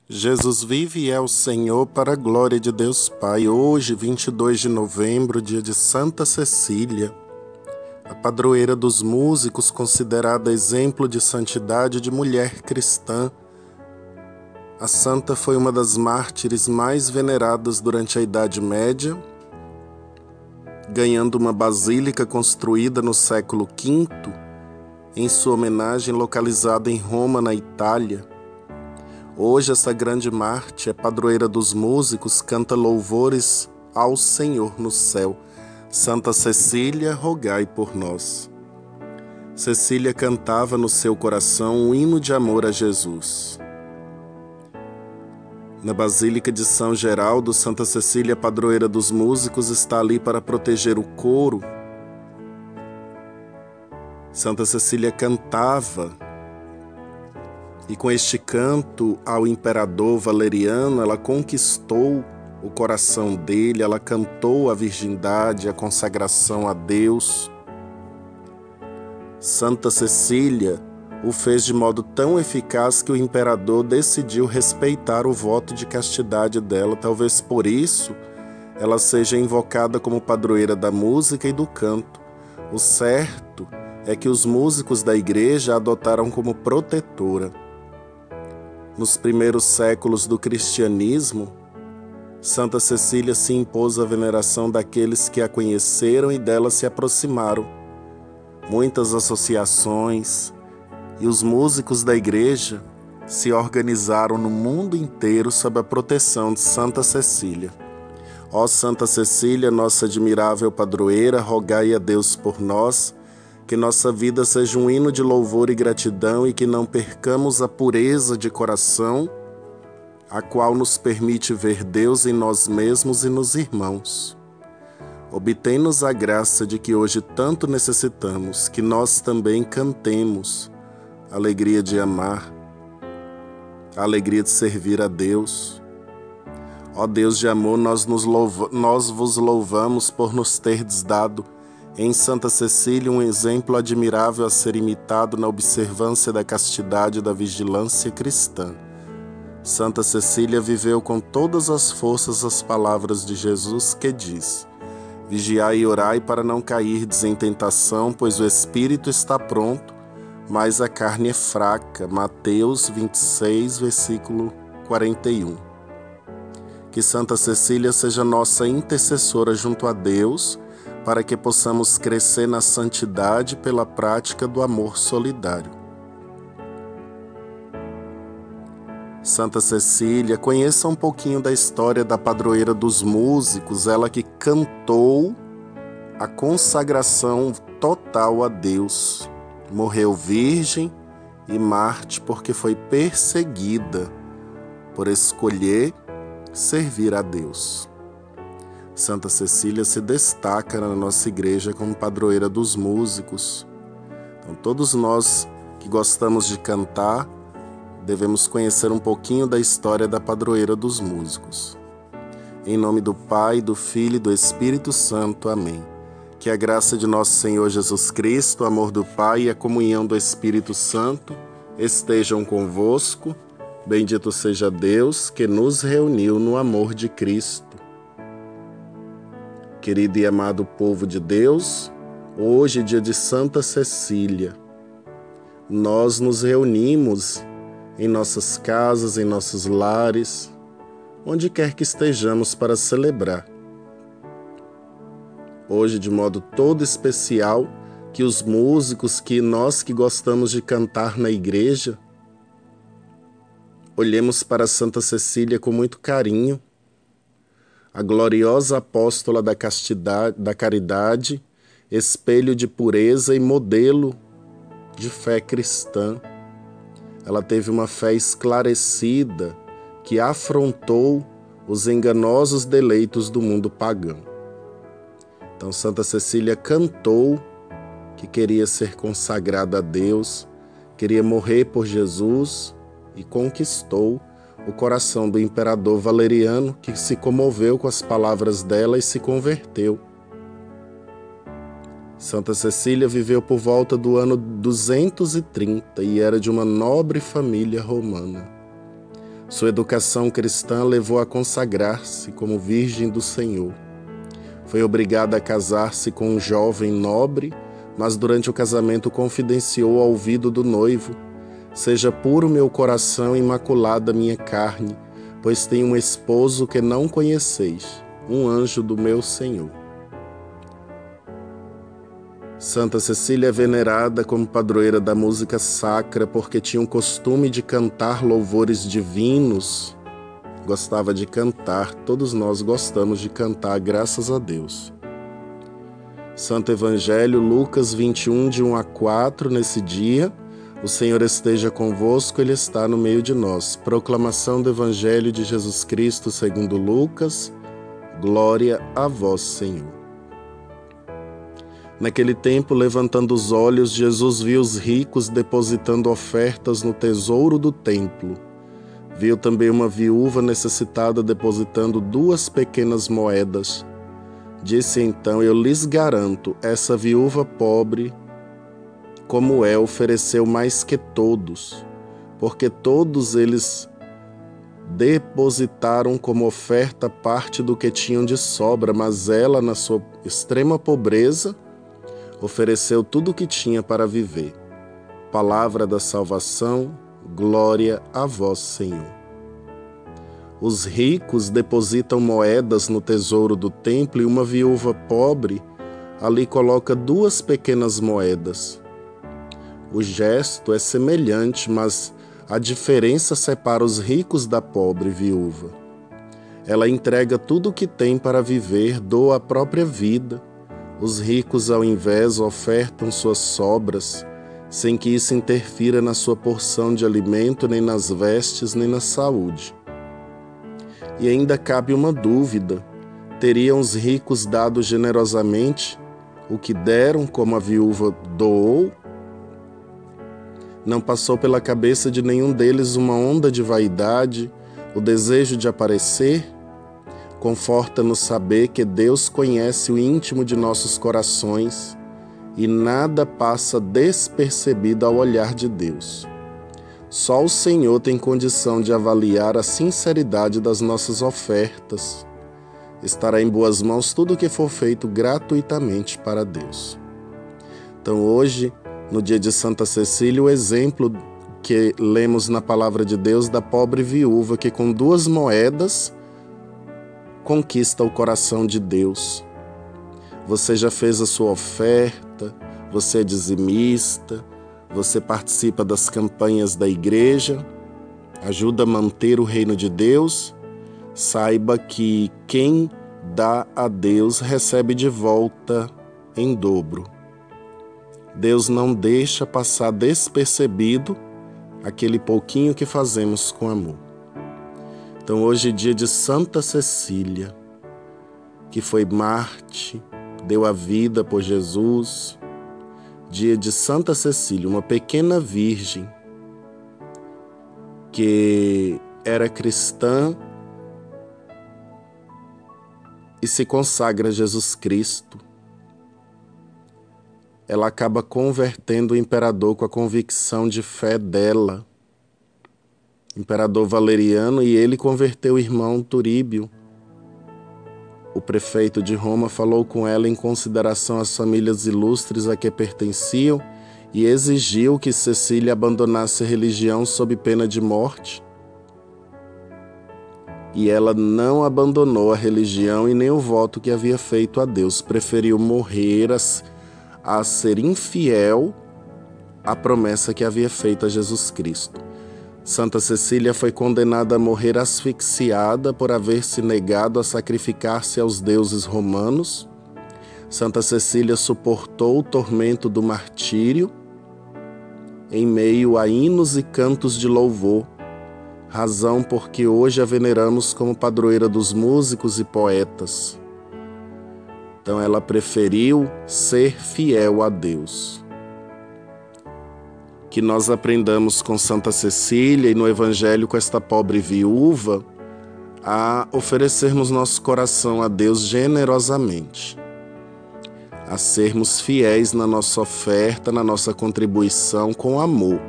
Jesus vive e é o Senhor para a glória de Deus Pai. Hoje, 22 de novembro, dia de Santa Cecília, a padroeira dos músicos, considerada exemplo de santidade de mulher cristã. A santa foi uma das mártires mais veneradas durante a Idade Média, ganhando uma basílica construída no século V, em sua homenagem localizada em Roma, na Itália. Hoje essa grande mártir, a padroeira dos músicos, canta louvores ao Senhor no céu. Santa Cecília, rogai por nós. Cecília cantava no seu coração um hino de amor a Jesus. Na Basílica de São Geraldo, Santa Cecília, padroeira dos músicos, está ali para proteger o coro. Santa Cecília cantava, e com este canto ao imperador Valeriano, ela conquistou o coração dele, ela cantou a virgindade, a consagração a Deus. Santa Cecília o fez de modo tão eficaz que o imperador decidiu respeitar o voto de castidade dela. Talvez por isso ela seja invocada como padroeira da música e do canto. O certo é que os músicos da igreja a adotaram como protetora. Nos primeiros séculos do cristianismo, Santa Cecília se impôs à veneração daqueles que a conheceram e dela se aproximaram. Muitas associações e os músicos da igreja se organizaram no mundo inteiro sob a proteção de Santa Cecília. Ó Santa Cecília, nossa admirável padroeira, rogai a Deus por nós, que nossa vida seja um hino de louvor e gratidão e que não percamos a pureza de coração, a qual nos permite ver Deus em nós mesmos e nos irmãos. Obtém-nos a graça de que hoje tanto necessitamos, que nós também cantemos a alegria de amar, a alegria de servir a Deus. Ó Deus de amor, nós vos louvamos por nos terdes dado em Santa Cecília um exemplo admirável a ser imitado na observância da castidade e da vigilância cristã. Santa Cecília viveu com todas as forças as palavras de Jesus que diz: vigiai e orai para não cairdes em tentação, pois o espírito está pronto, mas a carne é fraca. Mateus 26, versículo 41. Que Santa Cecília seja nossa intercessora junto a Deus, para que possamos crescer na santidade pela prática do amor solidário. Santa Cecília, conheça um pouquinho da história da padroeira dos músicos, ela que cantou a consagração total a Deus. Morreu virgem e mártir porque foi perseguida por escolher servir a Deus. Santa Cecília se destaca na nossa igreja como padroeira dos músicos. Então, todos nós que gostamos de cantar, devemos conhecer um pouquinho da história da padroeira dos músicos. Em nome do Pai, do Filho e do Espírito Santo. Amém. Que a graça de nosso Senhor Jesus Cristo, o amor do Pai e a comunhão do Espírito Santo estejam convosco. Bendito seja Deus que nos reuniu no amor de Cristo. Querido e amado povo de Deus, hoje, dia de Santa Cecília, nós nos reunimos em nossas casas, em nossos lares, onde quer que estejamos para celebrar. Hoje, de modo todo especial, que os músicos, que nós que gostamos de cantar na igreja, olhemos para Santa Cecília com muito carinho, a gloriosa apóstola da castidade, da caridade, espelho de pureza e modelo de fé cristã. Ela teve uma fé esclarecida que afrontou os enganosos deleitos do mundo pagão. Então Santa Cecília cantou que queria ser consagrada a Deus, queria morrer por Jesus e conquistou o coração do imperador Valeriano, que se comoveu com as palavras dela e se converteu. Santa Cecília viveu por volta do ano 230 e era de uma nobre família romana. Sua educação cristã levou a consagrar-se como Virgem do Senhor. Foi obrigada a casar-se com um jovem nobre, mas durante o casamento confidenciou ao ouvido do noivo: seja puro meu coração e imaculada minha carne, pois tenho um esposo que não conheceis, um anjo do meu Senhor. Santa Cecília é venerada como padroeira da música sacra porque tinha o costume de cantar louvores divinos. Gostava de cantar, todos nós gostamos de cantar, graças a Deus. Santo Evangelho, Lucas 21, de 1 a 4, nesse dia: o Senhor esteja convosco, Ele está no meio de nós. Proclamação do Evangelho de Jesus Cristo segundo Lucas. Glória a vós, Senhor. Naquele tempo, levantando os olhos, Jesus viu os ricos depositando ofertas no tesouro do templo. Viu também uma viúva necessitada depositando 2 pequenas moedas. Disse então: eu lhes garanto, essa viúva pobre, como é, ofereceu mais que todos, porque todos eles depositaram como oferta parte do que tinham de sobra, mas ela, na sua extrema pobreza, ofereceu tudo o que tinha para viver. Palavra da salvação, glória a vós, Senhor. Os ricos depositam moedas no tesouro do templo e uma viúva pobre ali coloca 2 pequenas moedas. O gesto é semelhante, mas a diferença separa os ricos da pobre viúva. Ela entrega tudo o que tem para viver, doa a própria vida. Os ricos, ao invés, ofertam suas sobras, sem que isso interfira na sua porção de alimento, nem nas vestes, nem na saúde. E ainda cabe uma dúvida: teriam os ricos dado generosamente o que deram, como a viúva doou? Não passou pela cabeça de nenhum deles uma onda de vaidade, o desejo de aparecer? Conforta-nos saber que Deus conhece o íntimo de nossos corações e nada passa despercebido ao olhar de Deus. Só o Senhor tem condição de avaliar a sinceridade das nossas ofertas. Estará em boas mãos tudo o que for feito gratuitamente para Deus. Então hoje, no dia de Santa Cecília, o exemplo que lemos na palavra de Deus da pobre viúva que com 2 moedas conquista o coração de Deus. Você já fez a sua oferta, você é dizimista, você participa das campanhas da igreja, ajuda a manter o reino de Deus. Saiba que quem dá a Deus recebe de volta em dobro. Deus não deixa passar despercebido aquele pouquinho que fazemos com amor. Então hoje é dia de Santa Cecília, que foi Marte, deu a vida por Jesus. Dia de Santa Cecília, uma pequena virgem que era cristã e se consagra a Jesus Cristo. Ela acaba convertendo o imperador com a convicção de fé dela. Imperador Valeriano, e ele converteu o irmão Turíbio. O prefeito de Roma falou com ela em consideração às famílias ilustres a que pertenciam e exigiu que Cecília abandonasse a religião sob pena de morte. E ela não abandonou a religião e nem o voto que havia feito a Deus. Preferiu morrer a ser infiel à promessa que havia feito a Jesus Cristo. Santa Cecília foi condenada a morrer asfixiada por haver se negado a sacrificar-se aos deuses romanos. Santa Cecília suportou o tormento do martírio em meio a hinos e cantos de louvor, razão porque hoje a veneramos como padroeira dos músicos e poetas. Então ela preferiu ser fiel a Deus. Que nós aprendamos com Santa Cecília e no Evangelho com esta pobre viúva a oferecermos nosso coração a Deus generosamente, a sermos fiéis na nossa oferta, na nossa contribuição com amor.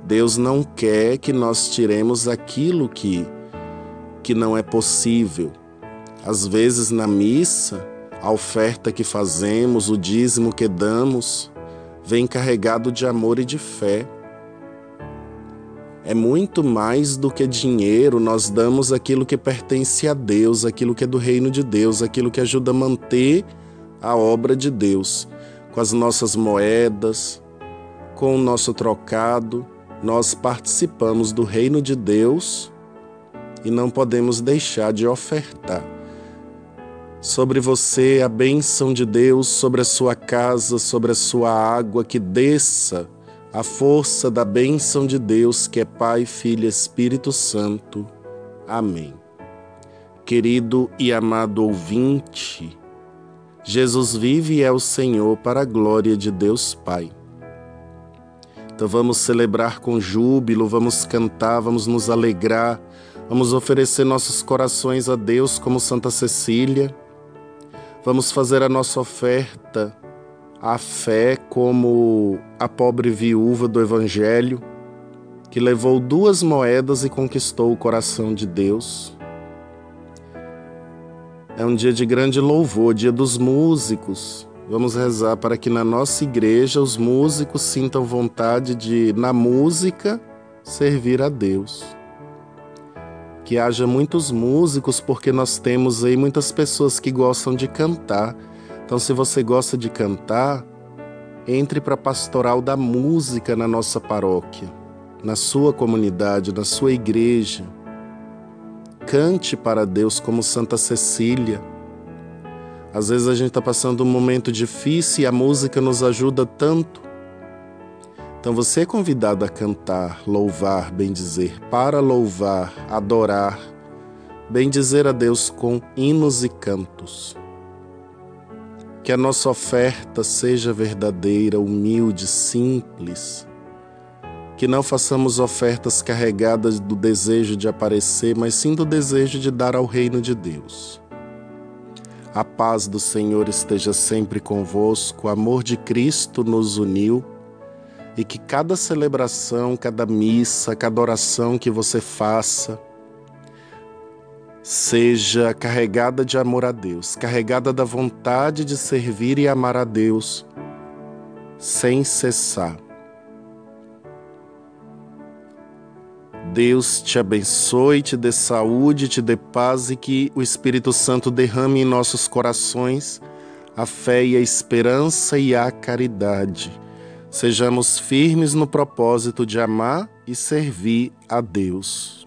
Deus não quer que nós tiremos aquilo que não é possível. Às vezes na missa, a oferta que fazemos, o dízimo que damos, vem carregado de amor e de fé. É muito mais do que dinheiro, nós damos aquilo que pertence a Deus, aquilo que é do reino de Deus, aquilo que ajuda a manter a obra de Deus. Com as nossas moedas, com o nosso trocado, nós participamos do reino de Deus e não podemos deixar de ofertar. Sobre você a bênção de Deus, sobre a sua casa, sobre a sua água, que desça a força da bênção de Deus, que é Pai, Filho e Espírito Santo. Amém. Querido e amado ouvinte, Jesus vive e é o Senhor, para a glória de Deus Pai. Então vamos celebrar com júbilo, vamos cantar, vamos nos alegrar, vamos oferecer nossos corações a Deus como Santa Cecília. Vamos fazer a nossa oferta à fé como a pobre viúva do Evangelho, que levou 2 moedas e conquistou o coração de Deus. É um dia de grande louvor, dia dos músicos. Vamos rezar para que na nossa igreja os músicos sintam vontade de, na música, servir a Deus. Que haja muitos músicos, porque nós temos aí muitas pessoas que gostam de cantar. Então, se você gosta de cantar, entre para a pastoral da música na nossa paróquia, na sua comunidade, na sua igreja. Cante para Deus como Santa Cecília. Às vezes a gente está passando um momento difícil e a música nos ajuda tanto. Então você é convidado a cantar, louvar, bendizer, para louvar, adorar, bendizer a Deus com hinos e cantos. Que a nossa oferta seja verdadeira, humilde, simples. Que não façamos ofertas carregadas do desejo de aparecer, mas sim do desejo de dar ao reino de Deus. A paz do Senhor esteja sempre convosco, o amor de Cristo nos uniu, e que cada celebração, cada missa, cada oração que você faça, seja carregada de amor a Deus, carregada da vontade de servir e amar a Deus sem cessar. Deus te abençoe, te dê saúde, te dê paz e que o Espírito Santo derrame em nossos corações a fé e a esperança e a caridade. Sejamos firmes no propósito de amar e servir a Deus.